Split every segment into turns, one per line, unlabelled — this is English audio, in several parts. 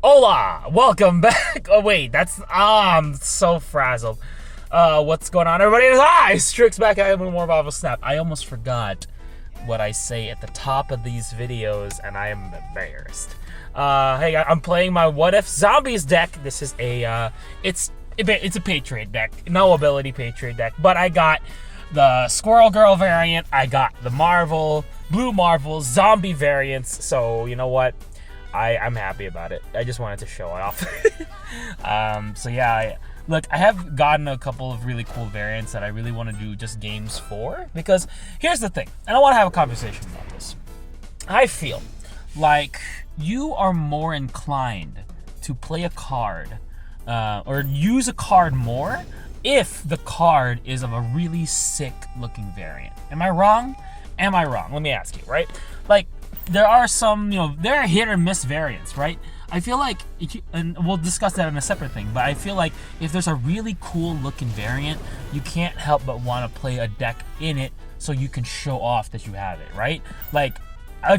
Hola! Welcome back! Oh wait, I'm so frazzled. What's going on, everybody? It's Strix back at more Marvel Snap. I almost forgot what I say at the top of these videos, and I am embarrassed. Hey, I'm playing my What If Zombies deck. This is it's a Patriot deck, no ability Patriot deck, but I got the Squirrel Girl variant, I got the Blue Marvel zombie variants, so you know what? I'm happy about it. I just wanted to show it off. So yeah, look, I have gotten a couple of really cool variants that I really want to do just games for, because here's the thing, and I want to have a conversation about this. I feel like you are more inclined to play a card or use a card more if the card is of a really sick looking variant. Am I wrong? Am I wrong? Let me ask you, right? Like, there are some, there are hit or miss variants, right? I feel like, and we'll discuss that in a separate thing, but I feel like if there's a really cool looking variant, you can't help but want to play a deck in it so you can show off that you have it, right? Like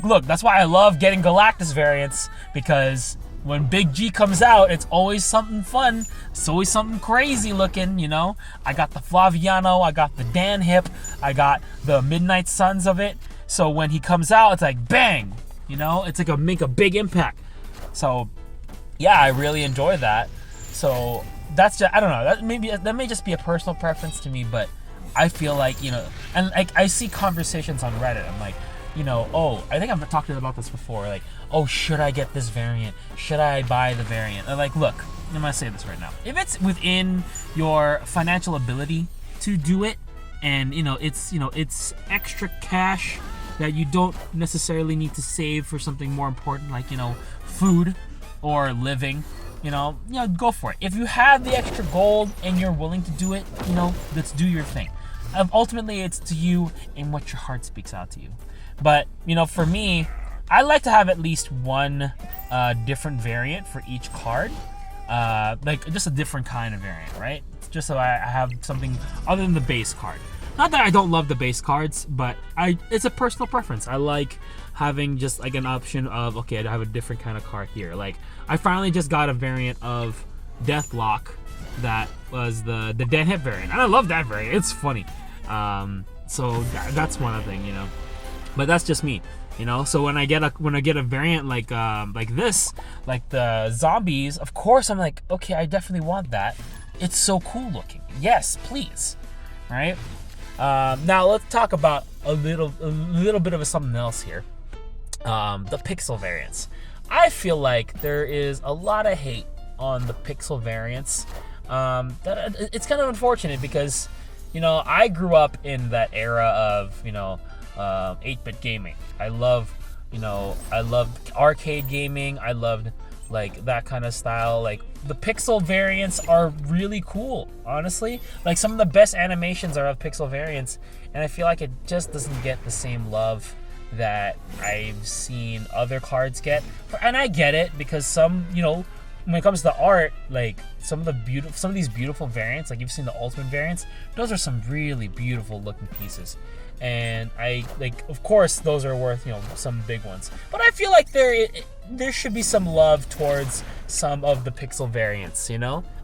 look, that's why I love getting Galactus variants, because when Big G comes out, it's always something fun. It's always something crazy looking, I got the Flaviano, I got the Dan Hip, I got the Midnight Suns of it. So when he comes out, it's like bang, it's like make a big impact. So yeah, I really enjoy that. So that's just, I don't know, that may just be a personal preference to me, but I feel like, and like I see conversations on Reddit. I'm like, oh, I think I've talked about this before. Like, oh, should I get this variant? Should I buy the variant? And like, look, I'm gonna say this right now. If it's within your financial ability to do it, and it's extra cash that you don't necessarily need to save for something more important, like food or living, go for it. If you have the extra gold and you're willing to do it, let's do your thing. Ultimately, it's to you and what your heart speaks out to you. But for me, I like to have at least one different variant for each card, like just a different kind of variant, right? Just so I have something other than the base card. Not that I don't love the base cards, but it's a personal preference. I like having just like an option of, okay, I have a different kind of card here. Like, I finally just got a variant of Deathlock that was the Dan Hip variant, and I love that variant. It's funny. So that's one other thing, But that's just me, So when I get a variant like this, like the zombies, of course I'm like, okay, I definitely want that. It's so cool looking. Yes, please, right? Now let's talk about a little bit of something else here. The pixel variants. I feel like there is a lot of hate on the pixel variants. That it's kind of unfortunate because, I grew up in that era of 8-bit gaming. I loved arcade gaming. I loved like that kind of style. Like, the pixel variants are really cool, honestly. Like, some of the best animations are of pixel variants, and I feel like it just doesn't get the same love that I've seen other cards get. And I get it, because some, when it comes to art, like some of these beautiful variants, like you've seen the Ultimate variants, those are some really beautiful looking pieces. And of course those are worth, some big ones. But I feel like there should be some love towards some of the pixel variants,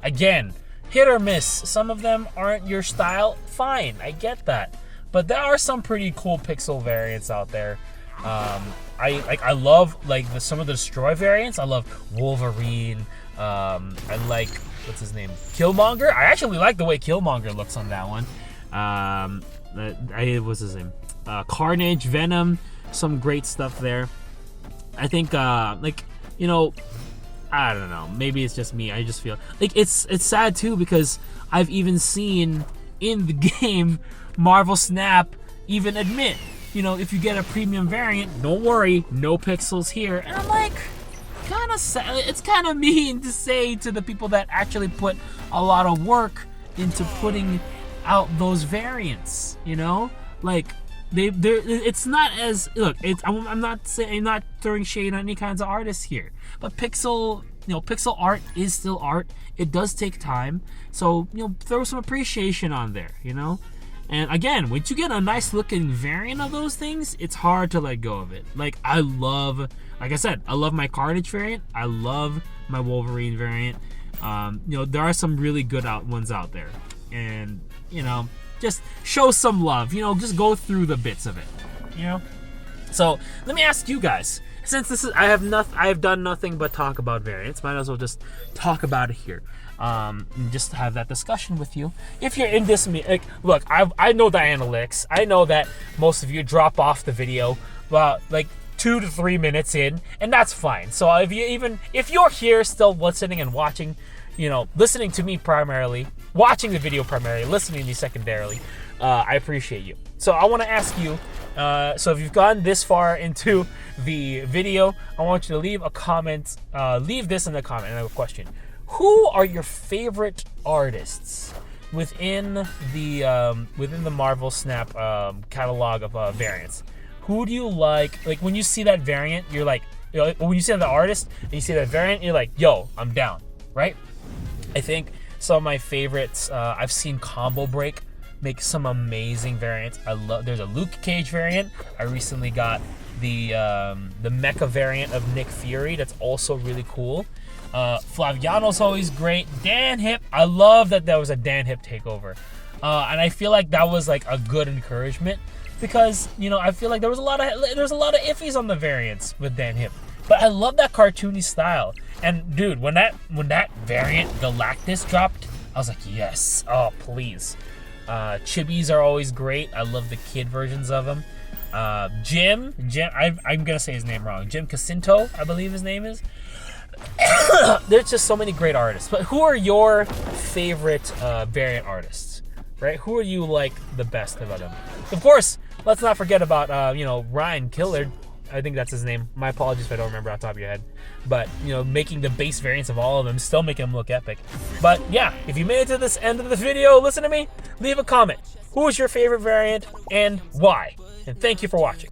Again, hit or miss. Some of them aren't your style. Fine, I get that. But there are some pretty cool pixel variants out there. I love some of the Destroy variants. I love Wolverine. I like, what's his name? Killmonger. I actually like the way Killmonger looks on that one. What's his name? Carnage, Venom. Some great stuff there. I think I don't know. Maybe it's just me. I just feel like it's sad too, because I've even seen in the game Marvel Snap even admit, if you get a premium variant, don't worry, no pixels here. And I'm like, kind of sad. It's kind of mean to say to the people that actually put a lot of work into putting out those variants. Like, it's not as, look, I'm not throwing shade on any kinds of artists here, but pixel art is still art. It does take time, so throw some appreciation on there, And again, once you get a nice looking variant of those things, it's hard to let go of it. Like I said, I love my Carnage variant. I love my Wolverine variant. There are some really good ones out there. And, just show some love. Just go through the bits of it. So let me ask you guys. Since I have done nothing but talk about variants, might as well just talk about it here. And just have that discussion with you. If you're in this, look, I know the analytics. I know that most of you drop off the video about 2 to 3 minutes in, and that's fine. So if you're here still listening and watching, listening to me primarily, watching the video primarily, listening to me secondarily, I appreciate you. So I want to ask you, so if you've gotten this far into the video, I want you to leave a comment, leave this in the comment, and I have a question. Who are your favorite artists within the Marvel Snap catalog of variants? Who do you like? Like when you see that variant, you're like, when you see the artist and you see that variant, you're like, yo, I'm down, right? I think some of my favorites, I've seen Combo Break make some amazing variants. There's a Luke Cage variant. I recently got the Mecha variant of Nick Fury. That's also really cool. Flaviano's always great. Dan Hip, I love that there was a Dan Hip takeover. And I feel like that was like a good encouragement because, I feel like there's a lot of iffies on the variants with Dan Hip. But I love that cartoony style. And dude, when that variant Galactus dropped, I was like, yes. Oh, please. Chibis are always great. I love the kid versions of them. Jim, I'm gonna say his name wrong. Jim Casinto, I believe his name is. There's just so many great artists. But who are your favorite variant artists? Right? Who are you like the best about them? Of course, let's not forget about Ryan Killard. I think that's his name. My apologies if I don't remember off the top of your head. But, making the base variants of all of them, still making them look epic. But yeah, if you made it to this end of the video, listen to me, leave a comment. Who is your favorite variant and why? And thank you for watching.